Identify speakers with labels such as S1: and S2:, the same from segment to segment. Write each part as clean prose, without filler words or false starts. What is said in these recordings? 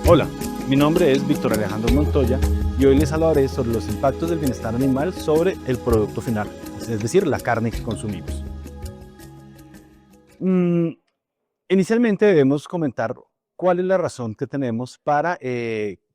S1: Hola, mi nombre es Víctor Alejandro Montoya y hoy les hablaré sobre los impactos del bienestar animal sobre el producto final, es decir, la carne que consumimos. Mm, Inicialmente debemos comentar cuál es la razón que tenemos para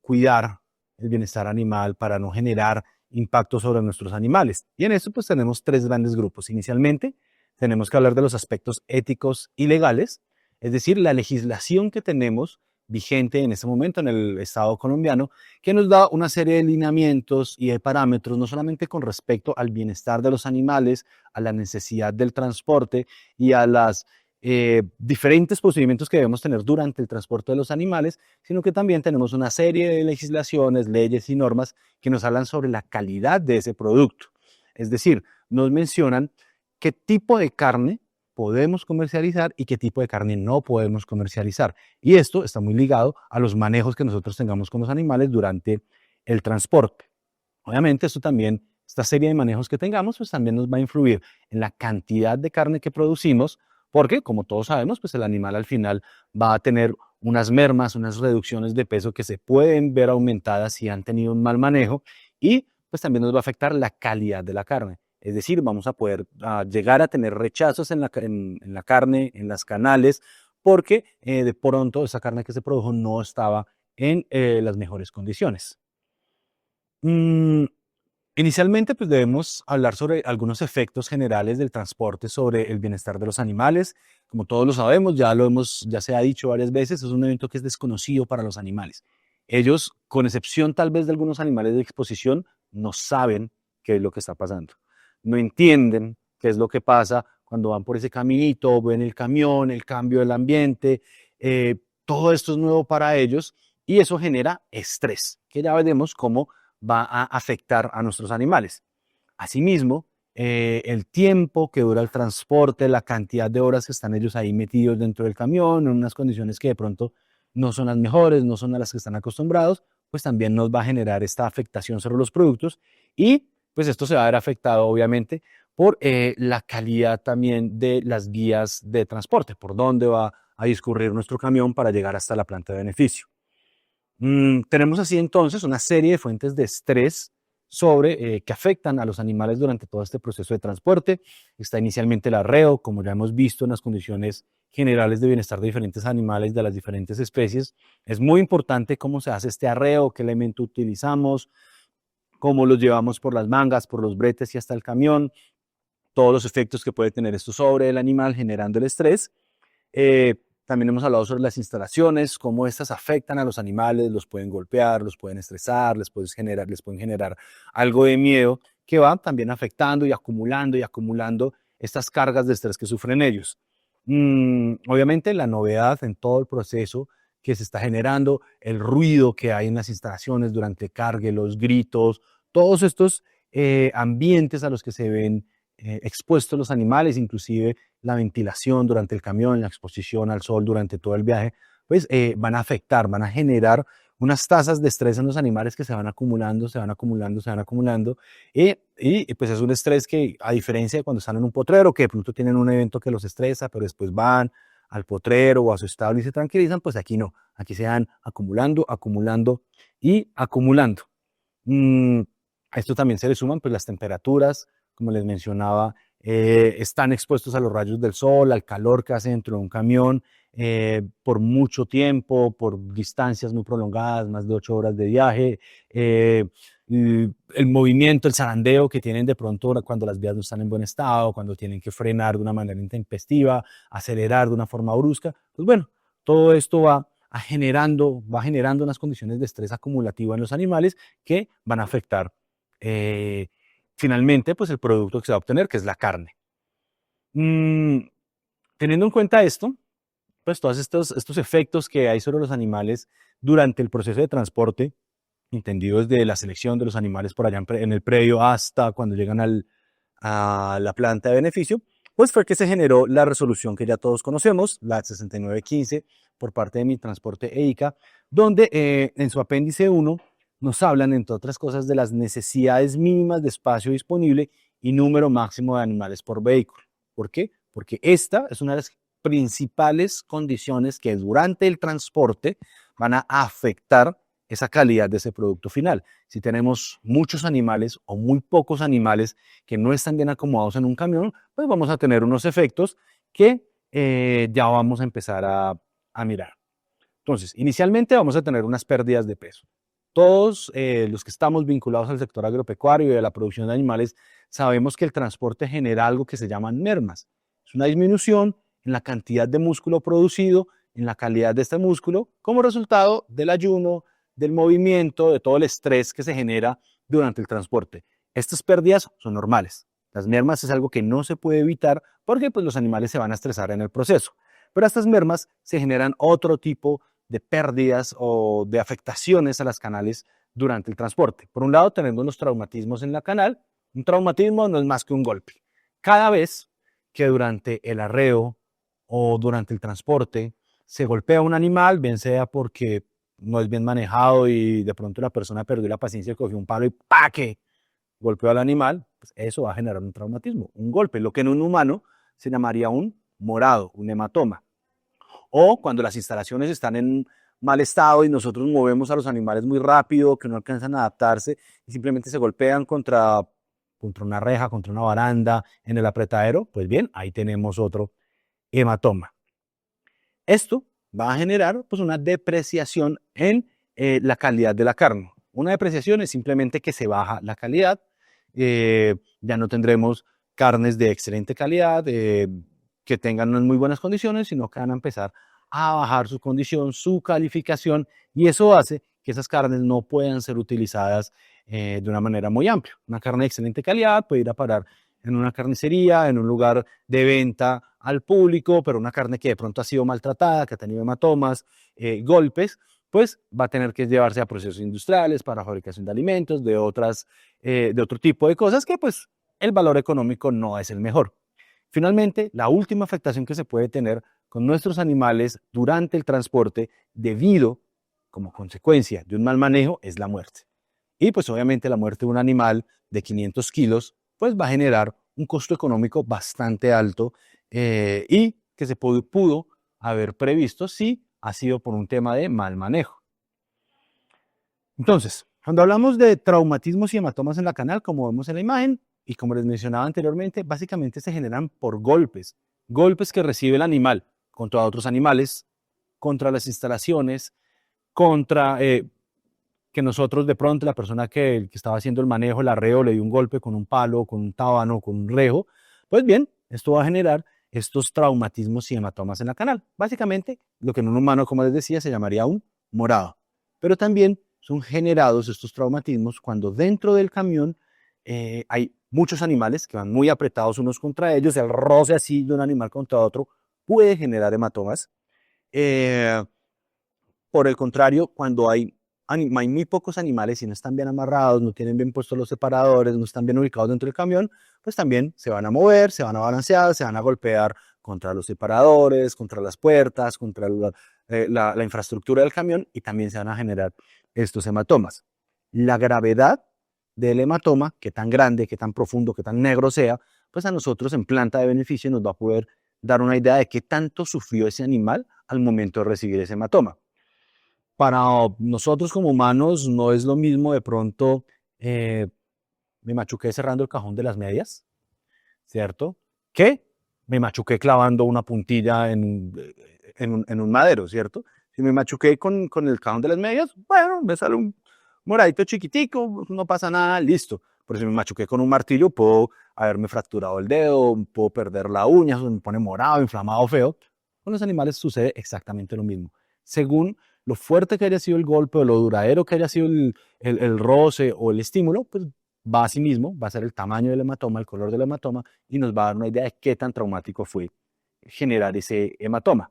S1: cuidar el bienestar animal, para no generar impactos sobre nuestros animales. Y en eso pues tenemos tres grandes grupos. Inicialmente tenemos que hablar de los aspectos éticos y legales, es decir, la legislación que tenemos vigente en este momento en el Estado colombiano, que nos da una serie de lineamientos y de parámetros, no solamente con respecto al bienestar de los animales, a la necesidad del transporte y a las diferentes procedimientos que debemos tener durante el transporte de los animales, sino que también tenemos una serie de legislaciones, leyes y normas que nos hablan sobre la calidad de ese producto. Es decir, nos mencionan qué tipo de carne podemos comercializar y qué tipo de carne no podemos comercializar. Y esto está muy ligado a los manejos que nosotros tengamos con los animales durante el transporte. Obviamente, esto también, esta serie de manejos que tengamos, pues también nos va a influir en la cantidad de carne que producimos, porque, como todos sabemos, pues el animal al final va a tener unas mermas, unas reducciones de peso que se pueden ver aumentadas si han tenido un mal manejo y pues también nos va a afectar la calidad de la carne. Es decir, vamos a poder llegar a tener rechazos en la carne, en las canales, porque de pronto esa carne que se produjo no estaba en las mejores condiciones. Mm, Inicialmente, pues debemos hablar sobre algunos efectos generales del transporte sobre el bienestar de los animales. Como todos lo sabemos, ya se ha dicho varias veces, es un evento que es desconocido para los animales. Ellos, con excepción tal vez de algunos animales de exposición, no saben qué es lo que está pasando. No entienden qué es lo que pasa cuando van por ese caminito, ven el camión, el cambio del ambiente. Todo esto es nuevo para ellos y eso genera estrés, que ya veremos cómo va a afectar a nuestros animales. Asimismo, el tiempo que dura el transporte, la cantidad de horas que están ellos ahí metidos dentro del camión, en unas condiciones que de pronto no son las mejores, no son a las que están acostumbrados, pues también nos va a generar esta afectación sobre los productos y pues esto se va a ver afectado obviamente por la calidad también de las vías de transporte, por dónde va a discurrir nuestro camión para llegar hasta la planta de beneficio. Tenemos así entonces una serie de fuentes de estrés que afectan a los animales durante todo este proceso de transporte. Está inicialmente el arreo, como ya hemos visto en las condiciones generales de bienestar de diferentes animales, de las diferentes especies. Es muy importante cómo se hace este arreo, qué elemento utilizamos, cómo los llevamos por las mangas, por los bretes y hasta el camión, todos los efectos que puede tener esto sobre el animal generando el estrés. Eh, También hemos hablado sobre las instalaciones, cómo estas afectan a los animales, los pueden golpear, los pueden estresar, les pueden generar algo de miedo que va también afectando y acumulando estas cargas de estrés que sufren ellos. Obviamente la novedad en todo el proceso que se está generando, el ruido que hay en las instalaciones durante cargue, los gritos, todos estos ambientes a los que se ven expuestos los animales, inclusive la ventilación durante el camión, la exposición al sol durante todo el viaje, pues van a afectar, van a generar unas tasas de estrés en los animales que se van acumulando, se van acumulando, se van acumulando, pues es un estrés que, a diferencia de cuando están en un potrero, que de pronto tienen un evento que los estresa, pero después van al potrero o a su establo y se tranquilizan, pues aquí no, aquí se van acumulando, acumulando y acumulando. Mm, a esto también se le suman pues las temperaturas, como les mencionaba, están expuestos a los rayos del sol, al calor que hace dentro de un camión por mucho tiempo, por distancias muy prolongadas, más de 8 horas de viaje, el movimiento, el zarandeo que tienen de pronto cuando las vías no están en buen estado, cuando tienen que frenar de una manera intempestiva, acelerar de una forma brusca, pues bueno, todo esto va generando unas condiciones de estrés acumulativo en los animales que van a afectar eh, finalmente pues el producto que se va a obtener, que es la carne. Mm, Teniendo en cuenta esto, pues todos estos efectos que hay sobre los animales durante el proceso de transporte, entendido desde la selección de los animales por allá en el predio hasta cuando llegan a la planta de beneficio, pues fue que se generó la resolución que ya todos conocemos, la 6915, por parte de Mi Transporte EICA, donde en su apéndice 1 nos hablan, entre otras cosas, de las necesidades mínimas de espacio disponible y número máximo de animales por vehículo. ¿Por qué? Porque esta es una de las principales condiciones que durante el transporte van a afectar esa calidad de ese producto final. Si tenemos muchos animales o muy pocos animales que no están bien acomodados en un camión, pues vamos a tener unos efectos que ya vamos a empezar a mirar. Entonces, inicialmente vamos a tener unas pérdidas de peso. Todos los que estamos vinculados al sector agropecuario y a la producción de animales sabemos que el transporte genera algo que se llaman mermas. Es una disminución en la cantidad de músculo producido, en la calidad de este músculo, como resultado del ayuno, del movimiento, de todo el estrés que se genera durante el transporte. Estas pérdidas son normales. Las mermas es algo que no se puede evitar porque pues, los animales se van a estresar en el proceso. Pero a estas mermas se generan otro tipo de pérdidas o de afectaciones a las canales durante el transporte. Por un lado tenemos los traumatismos en la canal. Un traumatismo no es más que un golpe. Cada vez que durante el arreo o durante el transporte se golpea un animal, bien sea porque no es bien manejado y de pronto la persona perdió la paciencia y cogió un palo y ¡paque! Golpeó al animal, pues eso va a generar un traumatismo, un golpe, lo que en un humano se llamaría un morado, un hematoma. O cuando las instalaciones están en mal estado y nosotros movemos a los animales muy rápido, que no alcanzan a adaptarse y simplemente se golpean contra una reja, contra una baranda, en el apretadero, pues bien, ahí tenemos otro hematoma. Esto va a generar pues, una depreciación en la calidad de la carne. Una depreciación es simplemente que se baja la calidad, ya no tendremos carnes de excelente calidad, que tengan unas muy buenas condiciones, sino que van a empezar a bajar su condición, su calificación, y eso hace que esas carnes no puedan ser utilizadas de una manera muy amplia. Una carne de excelente calidad puede ir a parar en una carnicería, en un lugar de venta al público, pero una carne que de pronto ha sido maltratada, que ha tenido hematomas, golpes, pues va a tener que llevarse a procesos industriales para fabricación de alimentos, de otro tipo de cosas que pues el valor económico no es el mejor. Finalmente, la última afectación que se puede tener con nuestros animales durante el transporte debido, como consecuencia de un mal manejo, es la muerte. Y pues obviamente la muerte de un animal de 500 kilos pues va a generar un costo económico bastante alto y que se pudo haber previsto si ha sido por un tema de mal manejo. Entonces, cuando hablamos de traumatismos y hematomas en la canal, como vemos en la imagen, y como les mencionaba anteriormente, básicamente se generan por golpes, golpes que recibe el animal contra otros animales, contra las instalaciones, contra que nosotros de pronto, la persona que estaba haciendo el manejo, el arreo, le dio un golpe con un palo, con un tábano, con un rejo, pues bien, esto va a generar estos traumatismos y hematomas en la canal. Básicamente, lo que en un humano, como les decía, se llamaría un morado. Pero también son generados estos traumatismos cuando dentro del camión hay muchos animales que van muy apretados unos contra ellos, el roce así de un animal contra otro puede generar hematomas. Eh, por el contrario, cuando hay muy pocos animales y no están bien amarrados, no tienen bien puestos los separadores, no están bien ubicados dentro del camión, pues también se van a mover, se van a balancear, se van a golpear contra los separadores, contra las puertas, contra la infraestructura del camión y también se van a generar estos hematomas. La gravedad del hematoma, qué tan grande, qué tan profundo, qué tan negro sea, pues a nosotros en planta de beneficio nos va a poder dar una idea de qué tanto sufrió ese animal al momento de recibir ese hematoma. Para nosotros como humanos no es lo mismo de pronto, me machuqué cerrando el cajón de las medias, ¿cierto? Que me machuqué clavando una puntilla en un madero, ¿cierto? Si me machuqué con el cajón de las medias, bueno, me sale un moradito chiquitico, no pasa nada, listo. Pero si me machuqué con un martillo, puedo haberme fracturado el dedo, puedo perder la uña, se me pone morado, inflamado, feo. Con los animales sucede exactamente lo mismo. Según lo fuerte que haya sido el golpe o lo duradero que haya sido el roce o el estímulo, pues va a sí mismo, va a ser el tamaño del hematoma, el color del hematoma y nos va a dar una idea de qué tan traumático fue generar ese hematoma.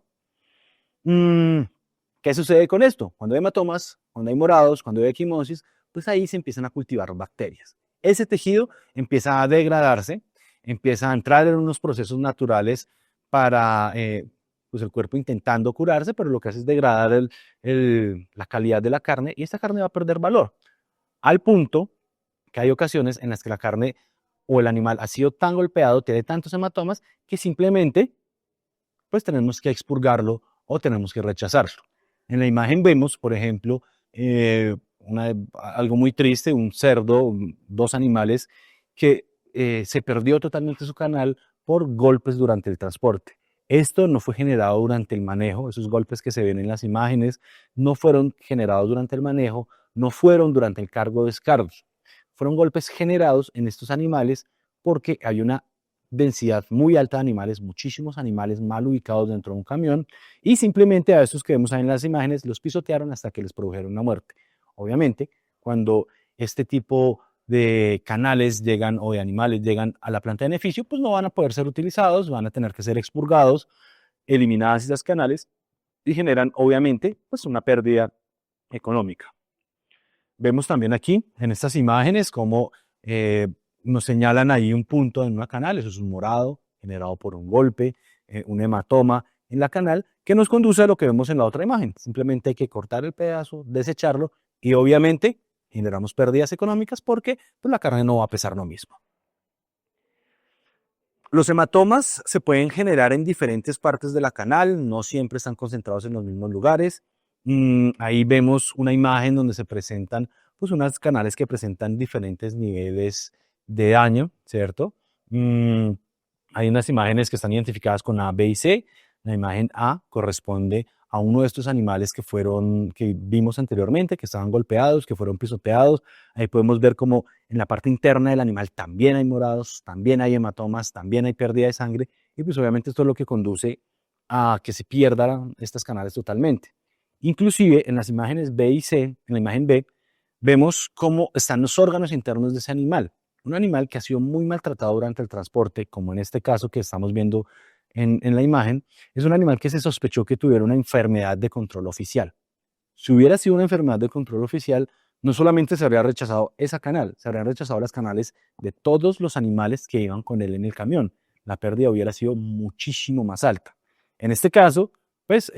S1: ¿Qué sucede con esto? Cuando hay hematomas, cuando hay morados, cuando hay equimosis, pues ahí se empiezan a cultivar bacterias. Ese tejido empieza a degradarse, empieza a entrar en unos procesos naturales para pues el cuerpo intentando curarse, pero lo que hace es degradar la calidad de la carne y esta carne va a perder valor, al punto que hay ocasiones en las que la carne o el animal ha sido tan golpeado, tiene tantos hematomas, que simplemente pues tenemos que expurgarlo o tenemos que rechazarlo. En la imagen vemos, por ejemplo, algo muy triste, un cerdo, dos animales que se perdió totalmente su canal por golpes durante el transporte. Esto no fue generado durante el manejo, esos golpes que se ven en las imágenes no fueron generados durante el manejo, no fueron durante el cargo-descargo. Fueron golpes generados en estos animales porque hay una densidad muy alta de animales, muchísimos animales mal ubicados dentro de un camión, y simplemente a estos que vemos ahí en las imágenes los pisotearon hasta que les produjeron una muerte. Obviamente, cuando este tipo de canales llegan o de animales llegan a la planta de beneficio, pues no van a poder ser utilizados, van a tener que ser expurgados, eliminadas esas canales y generan obviamente pues una pérdida económica. Vemos también aquí en estas imágenes cómo nos señalan ahí un punto en una canal, eso es un morado generado por un golpe, un hematoma en la canal, que nos conduce a lo que vemos en la otra imagen. Simplemente hay que cortar el pedazo, desecharlo y obviamente generamos pérdidas económicas porque pues, la carne no va a pesar lo mismo. Los hematomas se pueden generar en diferentes partes de la canal, no siempre están concentrados en los mismos lugares. Ahí vemos una imagen donde se presentan pues, unas canales que presentan diferentes niveles de daño, ¿cierto? Hay unas imágenes que están identificadas con A, B y C. La imagen A corresponde a uno de estos animales que vimos anteriormente, que estaban golpeados, que fueron pisoteados. Ahí podemos ver como en la parte interna del animal también hay morados, también hay hematomas, también hay pérdida de sangre, y pues obviamente esto es lo que conduce a que se pierdan estas canales totalmente. Inclusive en las imágenes B y C, en la imagen B, vemos cómo están los órganos internos de ese animal. Un animal que ha sido muy maltratado durante el transporte, como en este caso que estamos viendo en la imagen, es un animal que se sospechó que tuviera una enfermedad de control oficial. Si hubiera sido una enfermedad de control oficial, no solamente se habría rechazado esa canal, se habrían rechazado las canales de todos los animales que iban con él en el camión. La pérdida hubiera sido muchísimo más alta. En este caso, pues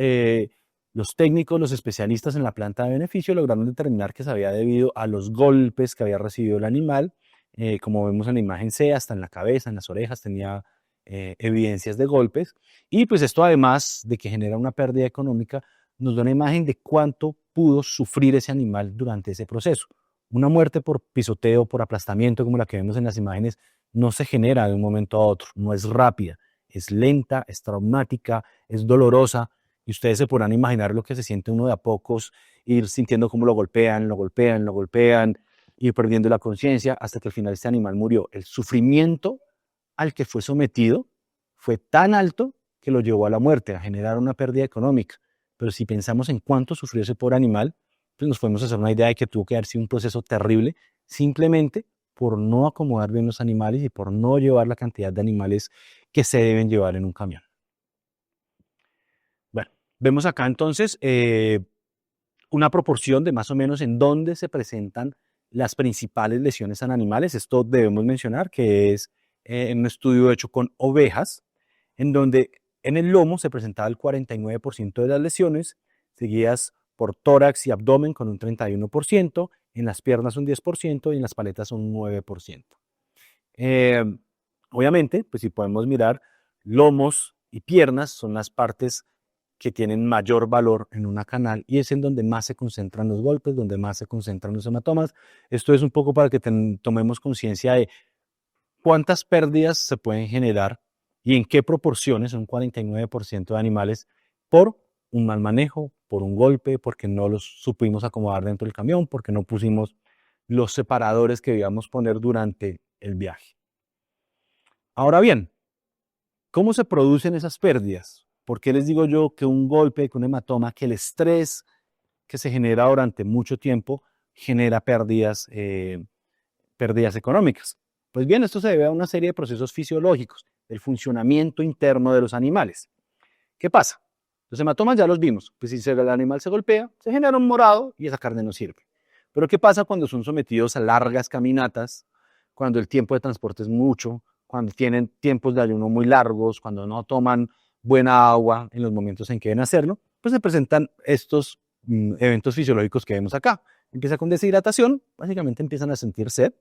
S1: los técnicos, los especialistas en la planta de beneficio lograron determinar que se había debido a los golpes que había recibido el animal. Como vemos en la imagen C, hasta en la cabeza, en las orejas, tenía evidencias de golpes. Y pues esto, además de que genera una pérdida económica, nos da una imagen de cuánto pudo sufrir ese animal durante ese proceso. Una muerte por pisoteo, por aplastamiento, como la que vemos en las imágenes, no se genera de un momento a otro, no es rápida, es lenta, es traumática, es dolorosa, y ustedes se podrán imaginar lo que se siente uno de a pocos, ir sintiendo cómo lo golpean, lo golpean, lo golpean, ir perdiendo la conciencia hasta que al final este animal murió. El sufrimiento al que fue sometido fue tan alto que lo llevó a la muerte, a generar una pérdida económica. Pero si pensamos en cuánto sufrió ese pobre animal, pues nos podemos hacer una idea de que tuvo que haber sido un proceso terrible simplemente por no acomodar bien los animales y por no llevar la cantidad de animales que se deben llevar en un camión. Bueno, vemos acá entonces una proporción de más o menos en dónde se presentan las principales lesiones en animales. Esto debemos mencionar que es en un estudio hecho con ovejas, en donde en el lomo se presentaba el 49% de las lesiones, seguidas por tórax y abdomen con un 31%, en las piernas un 10% y en las paletas un 9%. Obviamente, pues si podemos mirar, lomos y piernas son las partes que tienen mayor valor en una canal y es en donde más se concentran los golpes, donde más se concentran los hematomas. Esto es un poco para que tomemos conciencia de cuántas pérdidas se pueden generar y en qué proporciones, un 49% de animales, por un mal manejo, por un golpe, porque no los supimos acomodar dentro del camión, porque no pusimos los separadores que debíamos poner durante el viaje. Ahora bien, ¿cómo se producen esas pérdidas? ¿Por qué les digo yo que un golpe, que un hematoma, que el estrés que se genera durante mucho tiempo genera pérdidas económicas? Pues bien, esto se debe a una serie de procesos fisiológicos, del funcionamiento interno de los animales. ¿Qué pasa? Los hematomas ya los vimos, pues si el animal se golpea, se genera un morado y esa carne no sirve. Pero ¿qué pasa cuando son sometidos a largas caminatas, cuando el tiempo de transporte es mucho, cuando tienen tiempos de ayuno muy largos, cuando no toman buena agua en los momentos en que deben hacerlo? Pues se presentan estos eventos fisiológicos que vemos acá. Empieza con deshidratación, básicamente empiezan a sentir sed.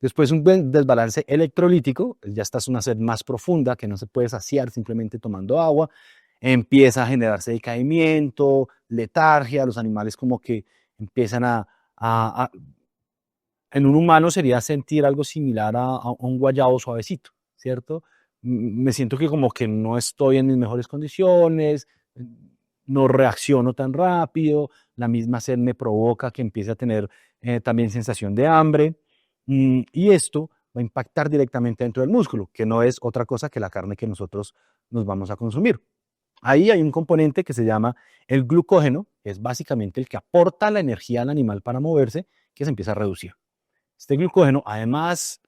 S1: Después un buen desbalance electrolítico, ya esta es una sed más profunda que no se puede saciar simplemente tomando agua. empieza a generarse decaimiento, letargia, los animales como que empiezan a en un humano sería sentir algo similar a un guayabo suavecito, ¿cierto? Me siento que como que no estoy en mis mejores condiciones, no reacciono tan rápido, la misma sed me provoca que empiece a tener también sensación de hambre, y esto va a impactar directamente dentro del músculo, que no es otra cosa que la carne que nosotros nos vamos a consumir. Ahí hay un componente que se llama el glucógeno, que es básicamente el que aporta la energía al animal para moverse, que se empieza a reducir. Este glucógeno, además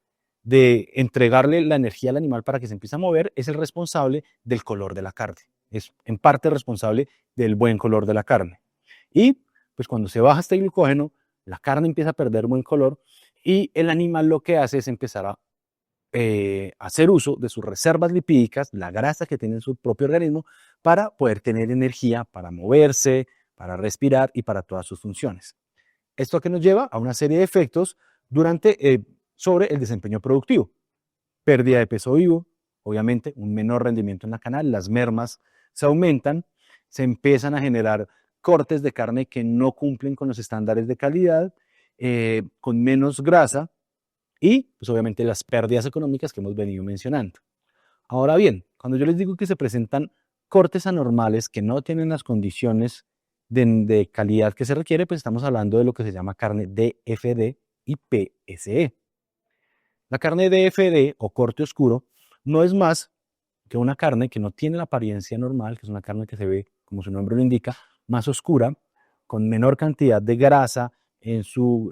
S1: de entregarle la energía al animal para que se empiece a mover, es el responsable del color de la carne. Es en parte responsable del buen color de la carne. Y pues cuando se baja este glucógeno, la carne empieza a perder buen color y el animal lo que hace es empezar a hacer uso de sus reservas lipídicas, la grasa que tiene en su propio organismo, para poder tener energía para moverse, para respirar y para todas sus funciones. Esto que nos lleva a una serie de efectos sobre el desempeño productivo. Pérdida de peso vivo, obviamente un menor rendimiento en la canal, las mermas se aumentan, se empiezan a generar cortes de carne que no cumplen con los estándares de calidad, con menos grasa y pues obviamente las pérdidas económicas que hemos venido mencionando. Ahora bien, cuando yo les digo que se presentan cortes anormales que no tienen las condiciones de calidad que se requiere, pues estamos hablando de lo que se llama carne DFD y PSE. La carne DFD o corte oscuro no es más que una carne que no tiene la apariencia normal, que es una carne que se ve, como su nombre lo indica, más oscura, con menor cantidad de grasa en su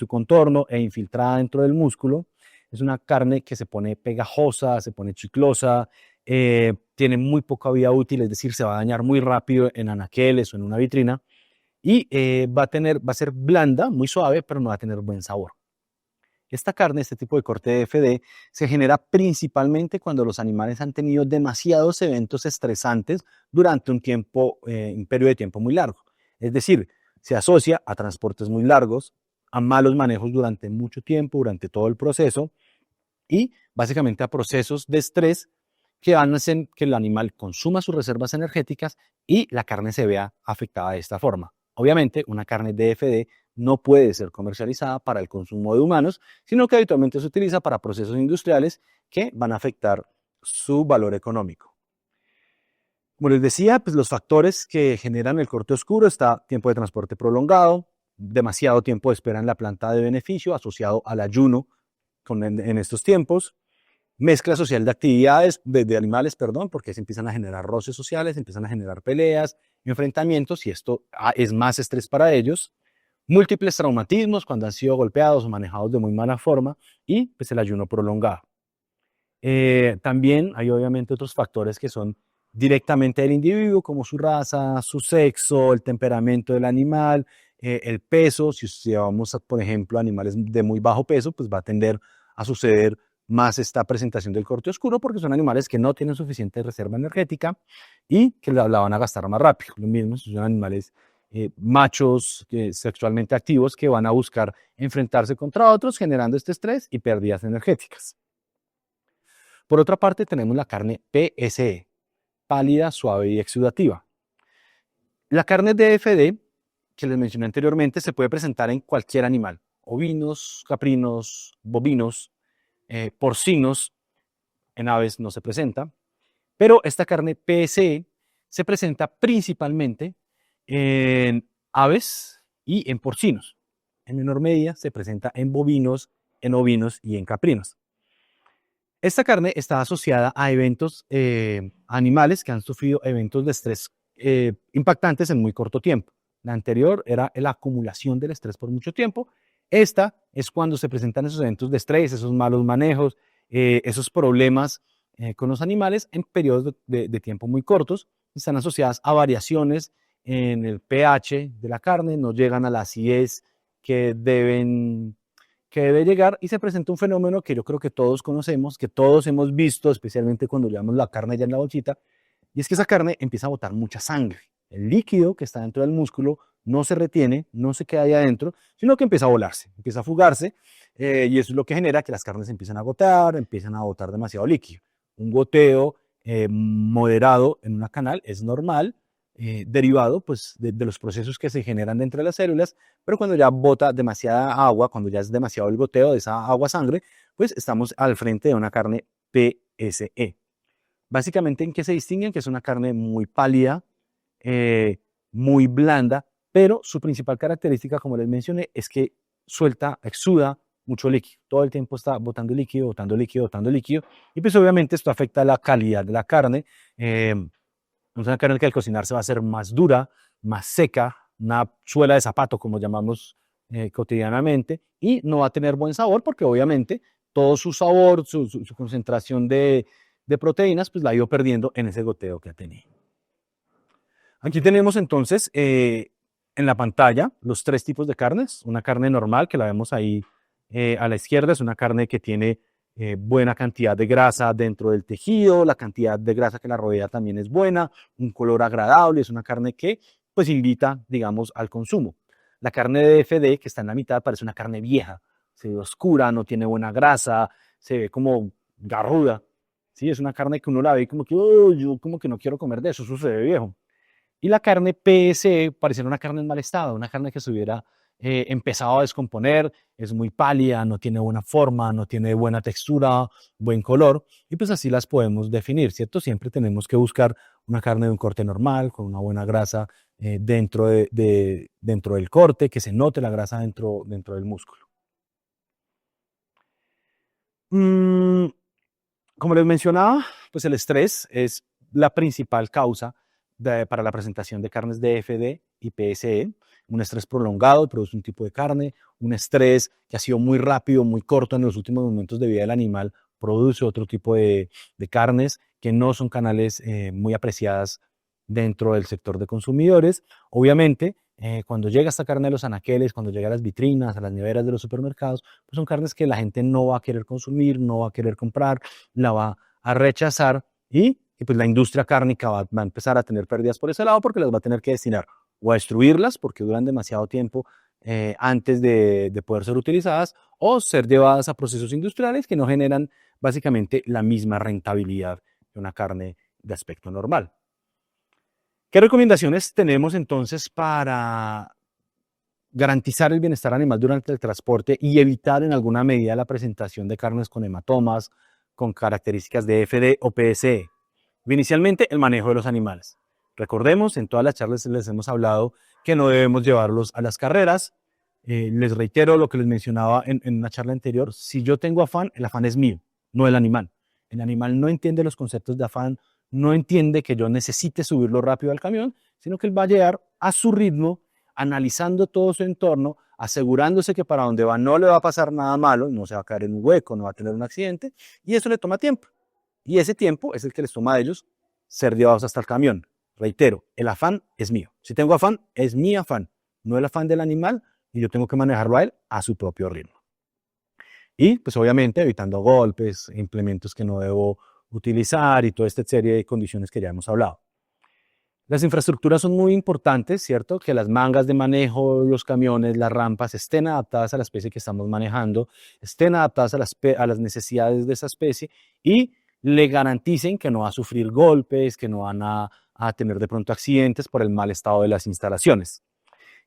S1: contorno e infiltrada dentro del músculo. Es una carne que se pone pegajosa, se pone chiclosa, tiene muy poca vida útil, es decir, se va a dañar muy rápido en anaqueles o en una vitrina y va a ser blanda, muy suave, pero no va a tener buen sabor. Esta carne, este tipo de corte de FD, se genera principalmente cuando los animales han tenido demasiados eventos estresantes durante un periodo de tiempo muy largo. Es decir, se asocia a transportes muy largos, a malos manejos durante mucho tiempo, durante todo el proceso, y básicamente a procesos de estrés que van a hacer que el animal consuma sus reservas energéticas y la carne se vea afectada de esta forma. Obviamente, una carne DFD no puede ser comercializada para el consumo de humanos, sino que habitualmente se utiliza para procesos industriales que van a afectar su valor económico. Como les decía, pues los factores que generan el corte oscuro está tiempo de transporte prolongado, demasiado tiempo de espera en la planta de beneficio asociado al ayuno en estos tiempos, mezcla social de actividades, de animales, perdón, porque se empiezan a generar roces sociales, se empiezan a generar peleas, enfrentamientos, y esto es más estrés para ellos, múltiples traumatismos cuando han sido golpeados o manejados de muy mala forma, y pues el ayuno prolongado. También hay obviamente otros factores que son directamente del individuo, como su raza, su sexo, el temperamento del animal, el peso. Si llevamos, por ejemplo, animales de muy bajo peso, pues va a tender a suceder más esta presentación del corte oscuro porque son animales que no tienen suficiente reserva energética y que la van a gastar más rápido. Lo mismo si son animales machos sexualmente activos que van a buscar enfrentarse contra otros generando este estrés y pérdidas energéticas. Por otra parte tenemos la carne PSE, pálida, suave y exudativa. La carne DFD, que les mencioné anteriormente, se puede presentar en cualquier animal, ovinos, caprinos, bovinos, porcinos, en aves no se presenta, pero esta carne PSE se presenta principalmente en aves y en porcinos. En menor medida se presenta en bovinos, en ovinos y en caprinos. Esta carne está asociada a eventos animales que han sufrido eventos de estrés impactantes en muy corto tiempo. La anterior era la acumulación del estrés por mucho tiempo. Esta es cuando se presentan esos eventos de estrés, esos malos manejos, esos problemas con los animales en periodos de tiempo muy cortos. Están asociadas a variaciones en el pH de la carne, no llegan a la acidez que debe llegar y se presenta un fenómeno que yo creo que todos conocemos, que todos hemos visto, especialmente cuando llevamos la carne ya en la bolsita, y es que esa carne empieza a botar mucha sangre. El líquido que está dentro del músculo no se retiene, no se queda ahí adentro, sino que empieza a volarse, empieza a fugarse, y eso es lo que genera que las carnes empiezan a gotear, empiezan a botar demasiado líquido. Un goteo moderado en una canal es normal, derivado pues, de los procesos que se generan dentro de las células, pero cuando ya bota demasiada agua, cuando ya es demasiado el goteo de esa agua-sangre, pues estamos al frente de una carne PSE. Básicamente, ¿en qué se distinguen? Que es una carne muy pálida, muy blanda, pero su principal característica, como les mencioné, es que exuda mucho líquido. Todo el tiempo está botando líquido, botando líquido, botando líquido. Y pues obviamente esto afecta la calidad de la carne. Es una carne que al cocinarse va a ser más dura, más seca, una suela de zapato, como llamamos cotidianamente, y no va a tener buen sabor porque obviamente todo su sabor, su concentración de proteínas, pues la ha ido perdiendo en ese goteo que ha tenido. Aquí tenemos entonces en la pantalla los tres tipos de carnes. Una carne normal, que la vemos ahí a la izquierda, es una carne que tiene buena cantidad de grasa dentro del tejido, la cantidad de grasa que la rodea también es buena, un color agradable, es una carne que pues invita, digamos, al consumo. La carne de FD, que está en la mitad, parece una carne vieja, se ve oscura, no tiene buena grasa, se ve como garruda. Sí, es una carne que uno la ve como que, "Oh, yo como que no quiero comer de eso se ve viejo". Y la carne PSE pareciera una carne en mal estado, una carne que se hubiera empezado a descomponer, es muy pálida, no tiene buena forma, no tiene buena textura, buen color, y pues así las podemos definir, ¿cierto? Siempre tenemos que buscar una carne de un corte normal, con una buena grasa dentro del corte, que se note la grasa dentro del músculo. Mm, Como les mencionaba, pues el estrés es la principal causa para la presentación de carnes de FD y PSE. Un estrés prolongado produce un tipo de carne, un estrés que ha sido muy rápido, muy corto en los últimos momentos de vida del animal, produce otro tipo de carnes que no son canales muy apreciadas dentro del sector de consumidores. Obviamente, cuando llega esta carne a los anaqueles, cuando llega a las vitrinas, a las neveras de los supermercados, pues son carnes que la gente no va a querer consumir, no va a querer comprar, la va a rechazar y pues la industria cárnica va a empezar a tener pérdidas por ese lado porque las va a tener que destinar o a destruirlas porque duran demasiado tiempo antes de poder ser utilizadas o ser llevadas a procesos industriales que no generan básicamente la misma rentabilidad que una carne de aspecto normal. ¿Qué recomendaciones tenemos entonces para garantizar el bienestar animal durante el transporte y evitar en alguna medida la presentación de carnes con hematomas, con características de FD o PSE? Inicialmente, el manejo de los animales. Recordemos, en todas las charlas les hemos hablado que no debemos llevarlos a las carreras. Les reitero lo que les mencionaba en una charla anterior. Si yo tengo afán, el afán es mío, no el animal. El animal no entiende los conceptos de afán, no entiende que yo necesite subirlo rápido al camión, sino que él va a llegar a su ritmo, analizando todo su entorno, asegurándose que para donde va no le va a pasar nada malo, no se va a caer en un hueco, no va a tener un accidente, y eso le toma tiempo. Y ese tiempo es el que les toma a ellos ser llevados hasta el camión. Reitero, el afán es mío. Si tengo afán, es mi afán, no el afán del animal, y yo tengo que manejarlo a él a su propio ritmo. Y pues obviamente evitando golpes, implementos que no debo utilizar y toda esta serie de condiciones que ya hemos hablado. Las infraestructuras son muy importantes, ¿cierto? Que las mangas de manejo, los camiones, las rampas estén adaptadas a la especie que estamos manejando, estén adaptadas a las necesidades de esa especie y le garanticen que no va a sufrir golpes, que no van a tener de pronto accidentes por el mal estado de las instalaciones.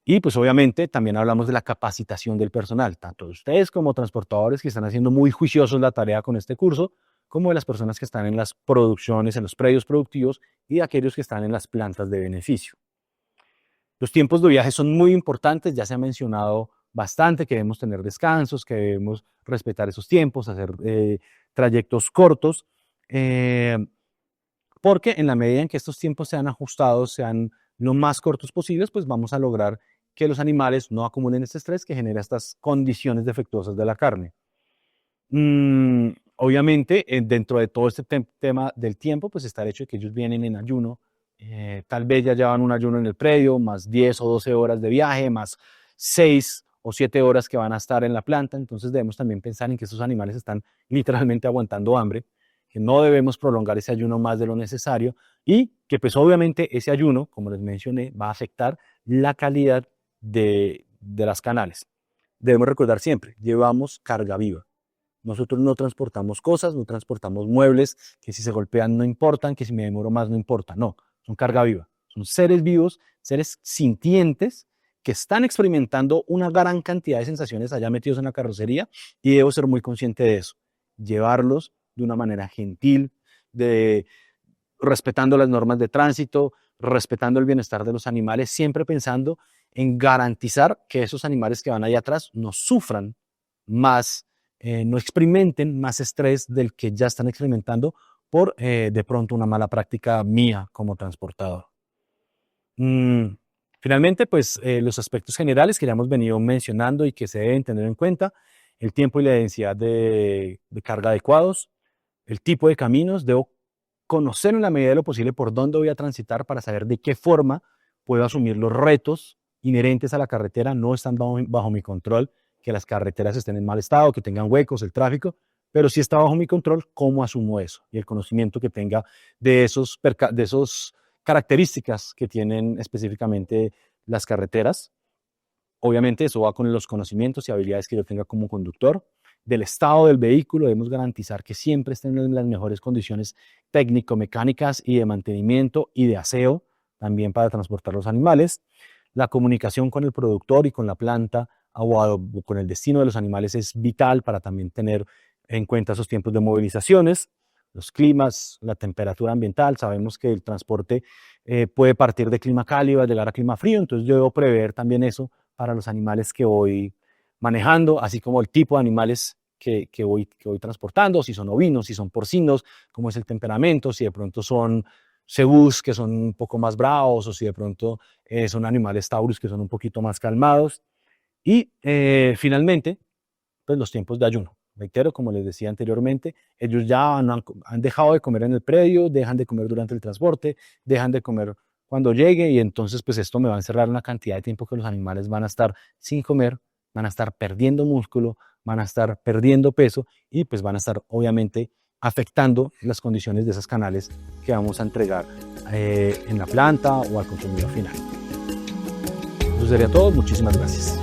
S1: Y pues obviamente también hablamos de la capacitación del personal, tanto de ustedes como transportadores que están haciendo muy juiciosos la tarea con este curso, como de las personas que están en las producciones, en los predios productivos y de aquellos que están en las plantas de beneficio. Los tiempos de viaje son muy importantes, ya se ha mencionado bastante que debemos tener descansos, que debemos respetar esos tiempos, hacer trayectos cortos, eh, porque en la medida en que estos tiempos sean ajustados, sean lo más cortos posibles, pues vamos a lograr que los animales no acumulen este estrés que genera estas condiciones defectuosas de la carne. Obviamente, dentro de todo este tema del tiempo, pues está el hecho de que ellos vienen en ayuno, tal vez ya llevan un ayuno en el predio, más 10 o 12 horas de viaje, más 6 o 7 horas que van a estar en la planta, entonces debemos también pensar en que estos animales están literalmente aguantando hambre, que no debemos prolongar ese ayuno más de lo necesario y que pues obviamente ese ayuno, como les mencioné, va a afectar la calidad de las canales. Debemos recordar siempre, llevamos carga viva. Nosotros no transportamos cosas, no transportamos muebles, que si se golpean no importan, que si me demoro más no importa. No, son carga viva. Son seres vivos, seres sintientes que están experimentando una gran cantidad de sensaciones allá metidos en la carrocería y debo ser muy consciente de eso. Llevarlos de una manera gentil, respetando las normas de tránsito, respetando el bienestar de los animales, siempre pensando en garantizar que esos animales que van allá atrás no sufran más, no experimenten más estrés del que ya están experimentando por de pronto una mala práctica mía como transportador. Mm, Finalmente, pues los aspectos generales que ya hemos venido mencionando y que se deben tener en cuenta, el tiempo y la densidad de carga adecuados, el tipo de caminos, debo conocer en la medida de lo posible por dónde voy a transitar para saber de qué forma puedo asumir los retos inherentes a la carretera. No están bajo mi control que las carreteras estén en mal estado, que tengan huecos, el tráfico, pero sí está bajo mi control cómo asumo eso y el conocimiento que tenga de esos características que tienen específicamente las carreteras. Obviamente eso va con los conocimientos y habilidades que yo tenga como conductor. Del estado del vehículo debemos garantizar que siempre estén en las mejores condiciones técnico-mecánicas y de mantenimiento y de aseo, también para transportar los animales. La comunicación con el productor y con la planta o con el destino de los animales es vital para también tener en cuenta esos tiempos de movilizaciones, los climas, la temperatura ambiental. Sabemos que el transporte puede partir de clima cálido, llegar a clima frío, entonces yo debo prever también eso para los animales que voy manejando, así como el tipo de animales que voy transportando, si son ovinos, si son porcinos, cómo es el temperamento, si de pronto son cebús que son un poco más bravos o si de pronto son animales taurus que son un poquito más calmados. Y finalmente, pues los tiempos de ayuno. Reitero, como les decía anteriormente, ellos ya han dejado de comer en el predio, dejan de comer durante el transporte, dejan de comer cuando llegue y entonces pues esto me va a encerrar una cantidad de tiempo que los animales van a estar sin comer, van a estar perdiendo músculo, van a estar perdiendo peso y pues van a estar obviamente afectando las condiciones de esas canales que vamos a entregar en la planta o al consumidor final. Eso sería todo. Muchísimas gracias.